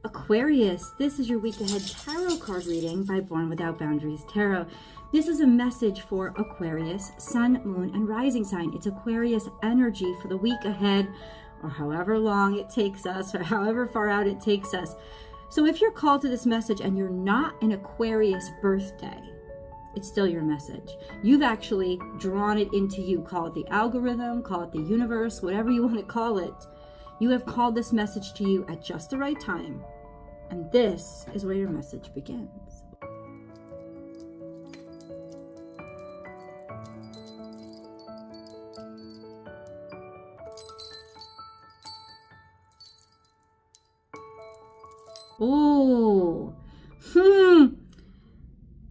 Aquarius, this is your week ahead tarot card reading by Born Without Boundaries Tarot. This is a message for Aquarius, sun, moon, and rising sign. It's Aquarius energy for the week ahead, or however long it takes us, or however far out it takes us. So if you're called to this message and you're not an Aquarius birthday, it's still your message. You've actually drawn it into you. Call it the algorithm, call it the universe, whatever you want to call it. You have called this message to you at just the right time. And this is where your message begins. Oh,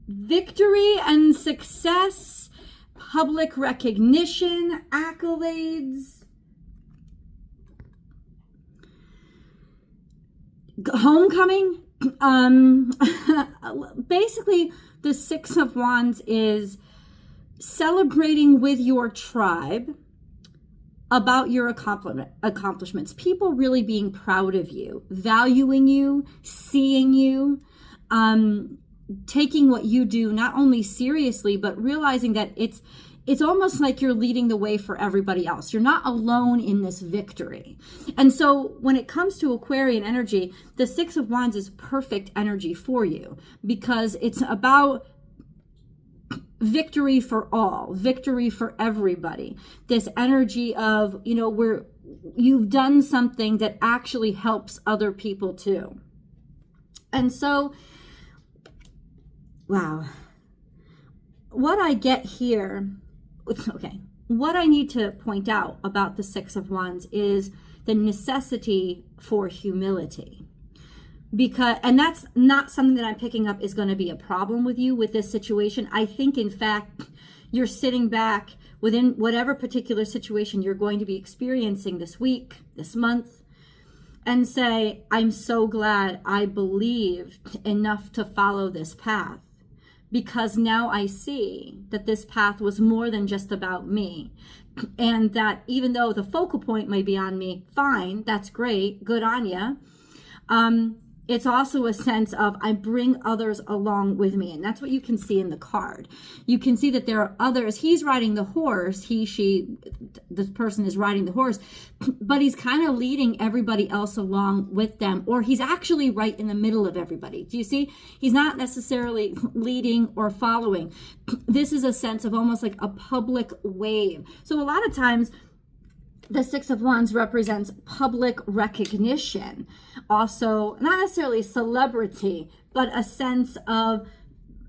victory and success, public recognition, accolades, homecoming. Basically, the Six of Wands is celebrating with your tribe about your accomplishments. People really being proud of you, valuing you, seeing you, taking what you do not only seriously, but realizing that it's almost like you're leading the way for everybody else. You're not alone in this victory. And so when it comes to Aquarian energy, the Six of Wands is perfect energy for you because it's about victory for all, victory for everybody. This energy of, you've done something that actually helps other people too. And so, wow. What I get here, okay, what I need to point out about the Six of Wands is the necessity for humility. And that's not something that I'm picking up is going to be a problem with you with this situation. I think, in fact, you're sitting back within whatever particular situation you're going to be experiencing this week, this month, and say, I'm so glad I believed enough to follow this path, because now I see that this path was more than just about me. And that even though the focal point may be on me, fine, that's great, good on ya. It's also a sense of I bring others along with me. And that's what you can see in the card. You can see that there are others. He's riding the horse. This person is riding the horse, but he's kind of leading everybody else along with them, or he's actually right in the middle of everybody. Do you see? He's not necessarily leading or following. This is a sense of almost like a public wave. So a lot of times, the Six of Wands represents public recognition. Also, not necessarily celebrity, but a sense of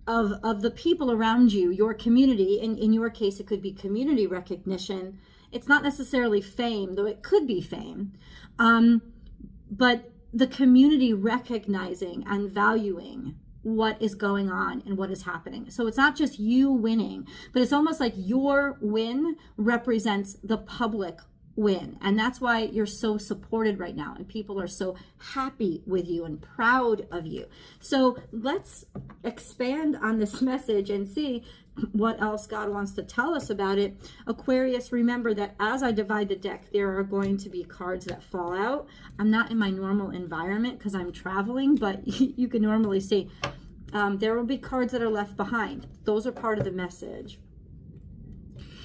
the people around you, your community. In your case, it could be community recognition. It's not necessarily fame, though it could be fame. But the community recognizing and valuing what is going on and what is happening. So it's not just you winning, but it's almost like your win represents the public win. And that's why you're so supported right now, and people are so happy with you and proud of you. So let's expand on this message and see what else God wants to tell us about it. Aquarius, remember that as I divide the deck, there are going to be cards that fall out. I'm not in my normal environment because I'm traveling, but you can normally see there will be cards that are left behind. Those are part of the message.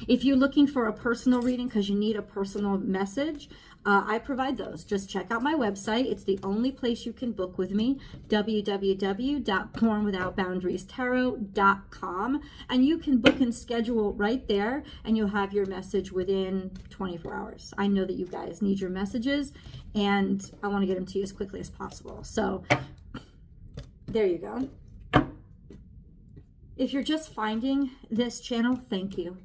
If you're looking for a personal reading because you need a personal message, I provide those. Just check out my website. It's the only place you can book with me, www.bornwithoutboundariestarot.com. And you can book and schedule right there, and you'll have your message within 24 hours. I know that you guys need your messages, and I want to get them to you as quickly as possible. So there you go. If you're just finding this channel, thank you.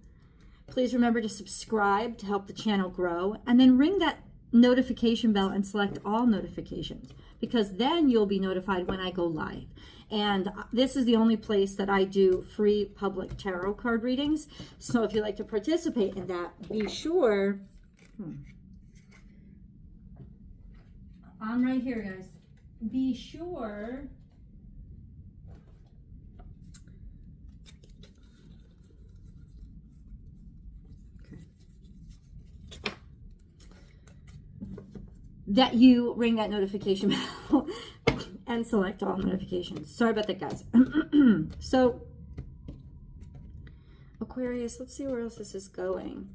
Please remember to subscribe to help the channel grow, and then ring that notification bell and select all notifications, because then you'll be notified when I go live. And this is the only place that I do free public tarot card readings. So if you'd like to participate in that, be sure. I'm right here, guys. Be sure that you ring that notification bell and select all notifications. Sorry about that, guys. So, Aquarius, let's see where else this is going.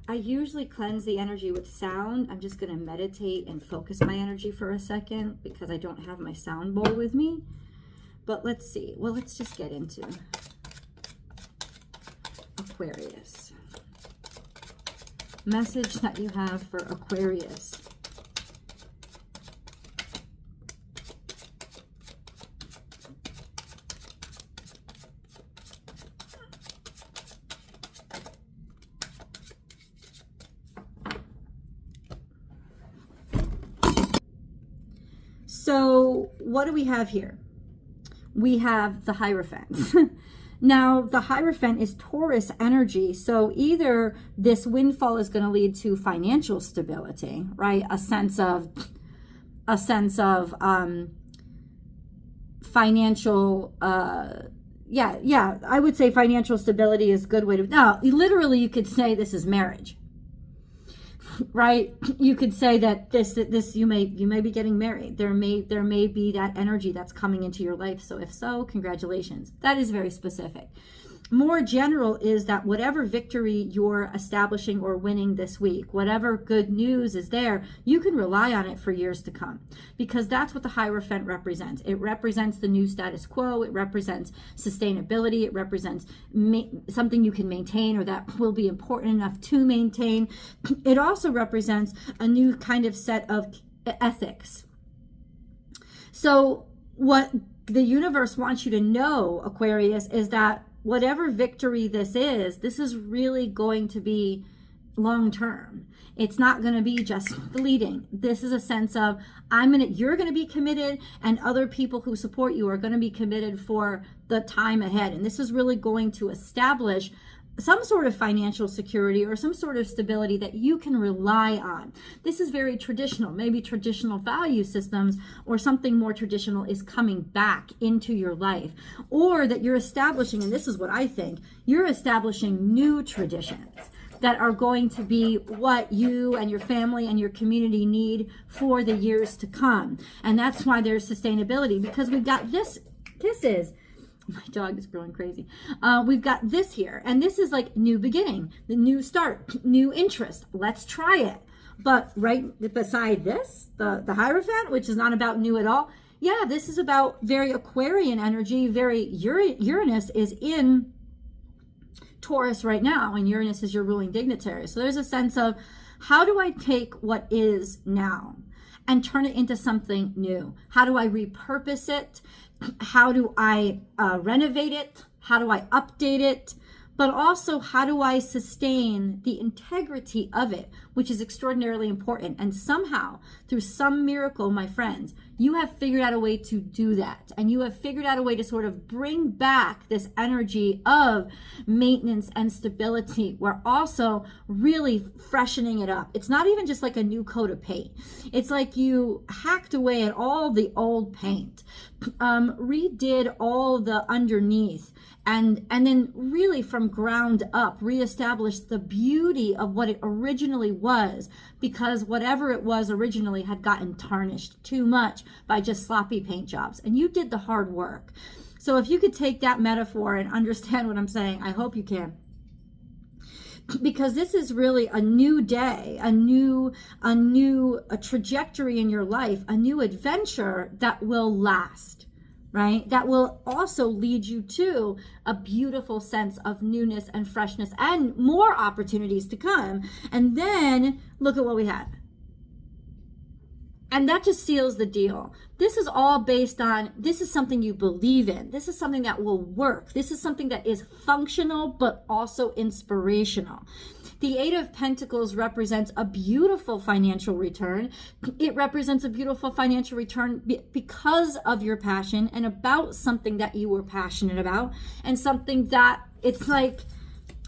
I usually cleanse the energy with sound. I'm just going to meditate and focus my energy for a second because I don't have my sound bowl with me. But let's see. Well, let's just get into Aquarius. Message that you have for Aquarius. So what do we have here? We have the Hierophant. Now, the Hierophant is Taurus energy. So either this windfall is going to lead to financial stability, right? A sense of financial, I would say financial stability is a good way to, no, literally you could say this is marriage. Right? You could say that this you may be getting married. There may be that energy that's coming into your life. So if so, congratulations. That is very specific. More general is that whatever victory you're establishing or winning this week, whatever good news is there, you can rely on it for years to come, because that's what the Hierophant represents. It represents the new status quo. It represents sustainability. It represents something you can maintain or that will be important enough to maintain. It also represents a new kind of set of ethics. So what the universe wants you to know, Aquarius, is that whatever victory this is really going to be long term. It's not going to be just fleeting. This is a sense of you're going to be committed, and other people who support you are going to be committed for the time ahead. And this is really going to establish some sort of financial security or some sort of stability that you can rely on. This is very traditional. Maybe traditional value systems or something more traditional is coming back into your life, or that you're establishing, and this is what I think, you're establishing new traditions that are going to be what you and your family and your community need for the years to come. And that's why there's sustainability, because we've got this is, my dog is growing crazy. We've got this here, and this is like new beginning, the new start, new interest. Let's try it. But right beside this, the Hierophant, which is not about new at all. Yeah, this is about very Aquarian energy. Very Uranus is in Taurus right now, and Uranus is your ruling dignitary. So there's a sense of, how do I take what is now and turn it into something new? How do I repurpose it? How do I renovate it? How do I update it? But also, how do I sustain the integrity of it, which is extraordinarily important. And somehow, through some miracle, my friends, you have figured out a way to do that. And you have figured out a way to sort of bring back this energy of maintenance and stability. We're also really freshening it up. It's not even just like a new coat of paint. It's like you hacked away at all the old paint, redid all the underneath, and then really from ground up reestablish the beauty of what it originally was, because whatever it was originally had gotten tarnished too much by just sloppy paint jobs, and you did the hard work. So if you could take that metaphor and understand what I'm saying, I hope you can, because this is really a new day, a new trajectory in your life, a new adventure that will last. Right? That will also lead you to a beautiful sense of newness and freshness and more opportunities to come. And then look at what we have. And that just seals the deal. This is all based on, this is something you believe in. This is something that will work. This is something that is functional, but also inspirational. The Eight of Pentacles represents a beautiful financial return. It represents a beautiful financial return because of your passion and about something that you were passionate about, and something that it's like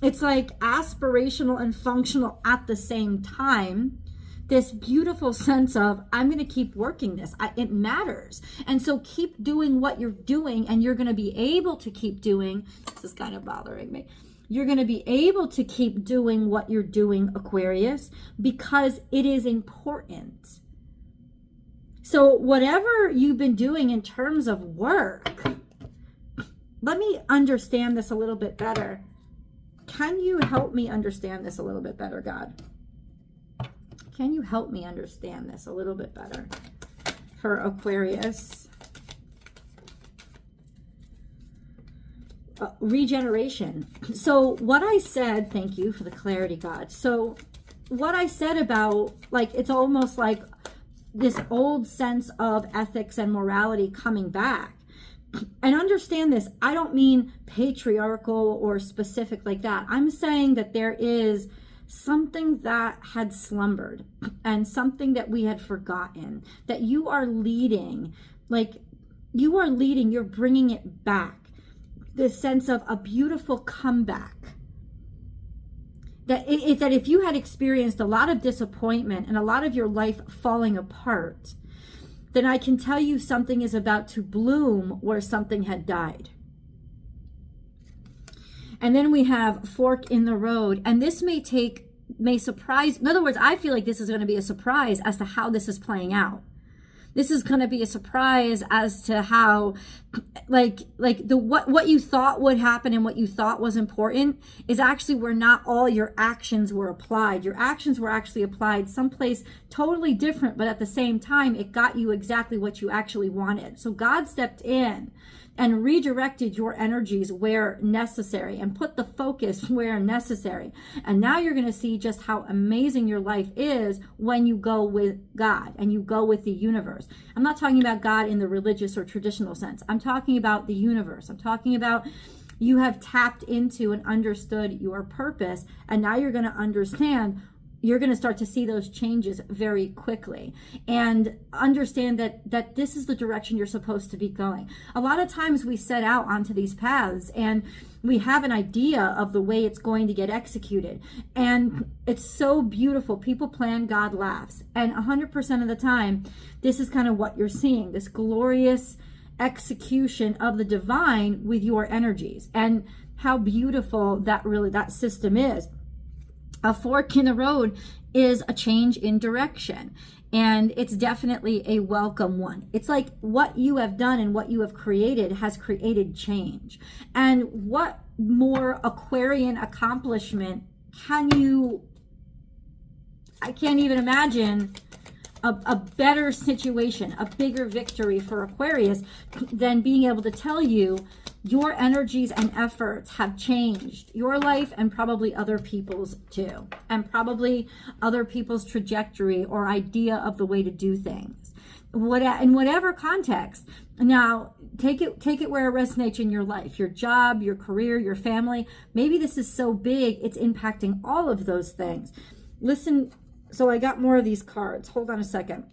aspirational and functional at the same time. This beautiful sense of, I'm going to keep working this. It matters. And so keep doing what you're doing, and you're going to be able to keep doing. This is kind of bothering me. You're going to be able to keep doing what you're doing, Aquarius, because it is important. So whatever you've been doing in terms of work, let me understand this a little bit better. Can you help me understand this a little bit better, God? Can you help me understand this a little bit better for Aquarius? Regeneration. So what I said, thank you for the clarity, God. So what I said about, like, it's almost like this old sense of ethics and morality coming back. And understand this, I don't mean patriarchal or specific like that. I'm saying that there is something that had slumbered and something that we had forgotten, that you are leading, like you are leading, you're bringing it back. This sense of a beautiful comeback. That if you had experienced a lot of disappointment and a lot of your life falling apart, then I can tell you something is about to bloom where something had died. And then we have fork in the road. And this may surprise, in other words, I feel like this is going to be a surprise as to how this is playing out. This is going to be a surprise as to how, what you thought would happen and what you thought was important is actually where not all your actions were applied. Your actions were actually applied someplace totally different, but at the same time, it got you exactly what you actually wanted. So God stepped in and redirected your energies where necessary and put the focus where necessary. And now you're going to see just how amazing your life is when you go with God and you go with the universe. I'm not talking about God in the religious or traditional sense. I'm talking about the universe. I'm talking about you have tapped into and understood your purpose, and now you're going to understand. You're going to start to see those changes very quickly and understand that this is the direction you're supposed to be going. A lot of times we set out onto these paths and we have an idea of the way it's going to get executed. And it's so beautiful. People plan, God laughs. And 100% of the time, this is kind of what you're seeing, this glorious execution of the divine with your energies, and how beautiful that system is. A fork in the road is a change in direction, and it's definitely a welcome one. It's like what you have done and what you have created has created change. And what more Aquarian accomplishment can you, I can't even imagine a better situation, a bigger victory for Aquarius than being able to tell you your energies and efforts have changed your life and probably other people's too, and probably other people's trajectory or idea of the way to do things. In whatever context. Now, take it where it resonates in your life, your job, your career, your family. Maybe this is so big, it's impacting all of those things. Listen, so I got more of these cards. Hold on a second.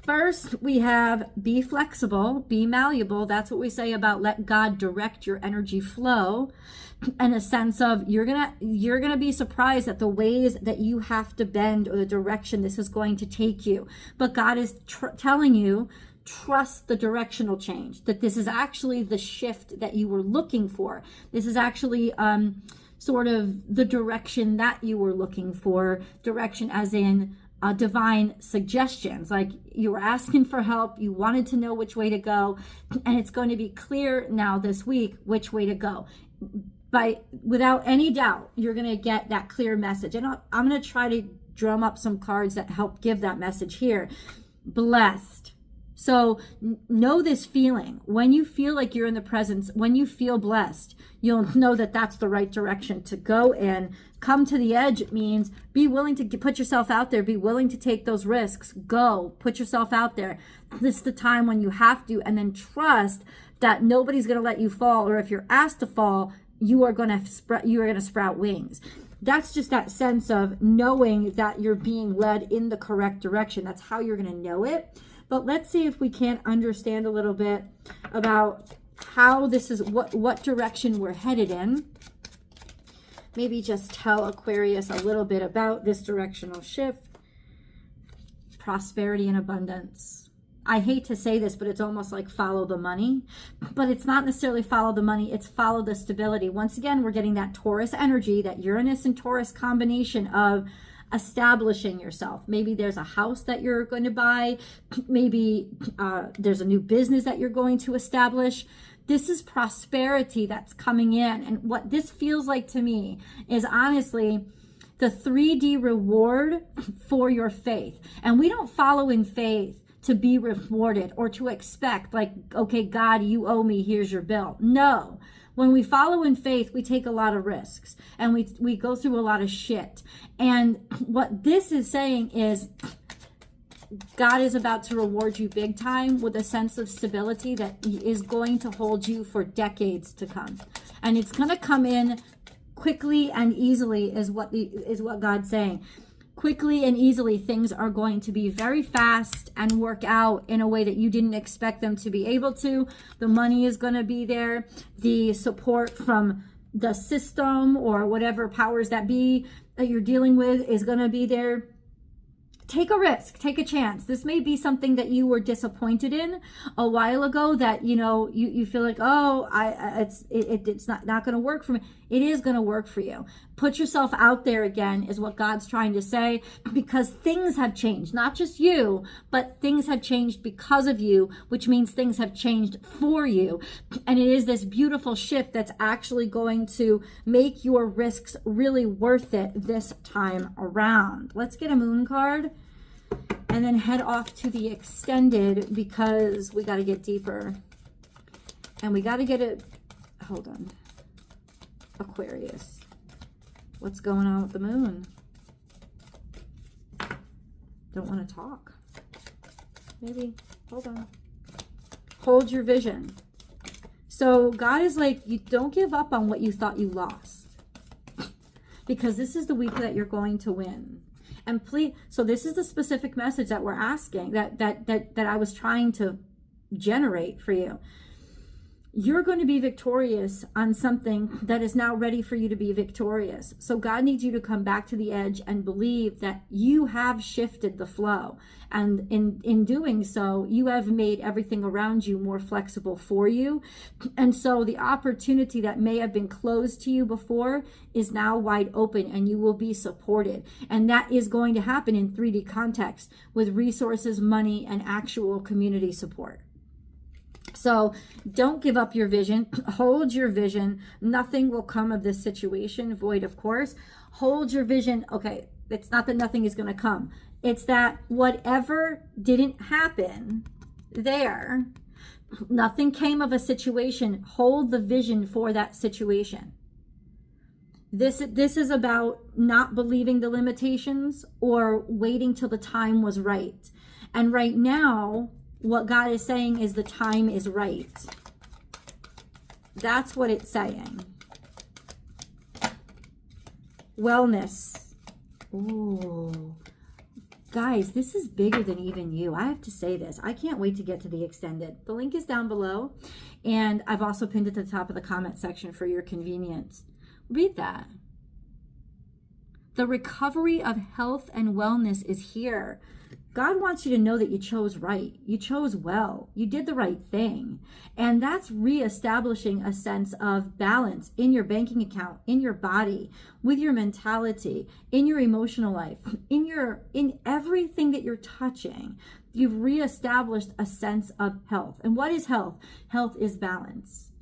First, we have be flexible, be malleable. That's what we say about let God direct your energy flow, in a sense of you're gonna be surprised at the ways that you have to bend or the direction this is going to take you. But God is telling you, trust the directional change, that this is actually the shift that you were looking for. This is actually sort of the direction that you were looking for, direction as in divine suggestions. Like you were asking for help, you wanted to know which way to go, and it's going to be clear now this week which way to go. Without any doubt, you're going to get that clear message. And I'm going to try to drum up some cards that help give that message here. Blessed. So know this feeling. When you feel like you're in the presence, when you feel blessed, you'll know that that's the right direction to go in. Come to the edge means be willing to put yourself out there, be willing to take those risks, go, put yourself out there. This is the time when you have to, and then trust that nobody's going to let you fall, or if you're asked to fall, you are going to sprout wings. That's just that sense of knowing that you're being led in the correct direction. That's how you're going to know it. But let's see if we can't understand a little bit about how this is, what direction we're headed in. Maybe just tell Aquarius a little bit about this directional shift. Prosperity and abundance. I hate to say this, but it's almost like follow the money. But it's not necessarily follow the money, it's follow the stability. Once again, we're getting that Taurus energy, that Uranus and Taurus combination of establishing yourself. Maybe there's a house that you're going to buy. Maybe there's a new business that you're going to establish. This is prosperity that's coming in. And what this feels like to me is honestly the 3D reward for your faith. And we don't follow in faith to be rewarded or to expect like, okay, God, you owe me, here's your bill. No. When we follow in faith, we take a lot of risks and we go through a lot of shit. And what this is saying is God is about to reward you big time with a sense of stability that is going to hold you for decades to come. And it's going to come in quickly and easily is what God's saying. Quickly and easily, things are going to be very fast and work out in a way that you didn't expect them to be able to. The money is going to be there. The support from the system or whatever powers that be that you're dealing with is going to be there. Take a risk, take a chance. This may be something that you were disappointed in a while ago that, you know, you feel like, oh, it's not going to work for me. It is going to work for you. Put yourself out there again is what God's trying to say, because things have changed, not just you, but things have changed because of you, which means things have changed for you. And it is this beautiful shift that's actually going to make your risks really worth it this time around. Let's get a moon card. And then head off to the extended because we got to get deeper. And we got to get it. Hold on. Aquarius. What's going on with the moon? Don't want to talk. Maybe. Hold on. Hold your vision. So God is like, you don't give up on what you thought you lost. Because this is the week that you're going to win. And please, so this is the specific message that we're asking, that I was trying to generate for you. You're going to be victorious on something that is now ready for you to be victorious. So God needs you to come back to the edge and believe that you have shifted the flow. And in doing so, you have made everything around you more flexible for you. And so the opportunity that may have been closed to you before is now wide open and you will be supported. And that is going to happen in 3D context with resources, money, and actual community support. So don't give up your vision. Hold your vision. Nothing will come of this situation, void of course. Hold your vision. Okay, it's not that nothing is going to come. It's that whatever didn't happen there, nothing came of a situation. Hold the vision for that situation. This is about not believing the limitations or waiting till the time was right. And right now, what God is saying is the time is right. That's what it's saying. Wellness. Ooh. Guys, this is bigger than even you. I have to say this. I can't wait to get to the extended. The link is down below. And I've also pinned it to the top of the comment section for your convenience. Read that. The recovery of health and wellness is here. God wants you to know that you chose right. You chose well. You did the right thing. And that's reestablishing a sense of balance in your banking account, in your body, with your mentality, in your emotional life, in everything that you're touching. You've reestablished a sense of health. And what is health? Health is balance.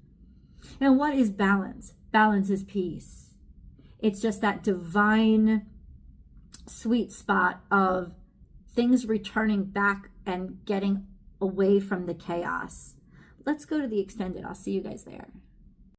And what is balance? Balance is peace. It's just that divine sweet spot of things returning back and getting away from the chaos. Let's go to the extended. I'll see you guys there.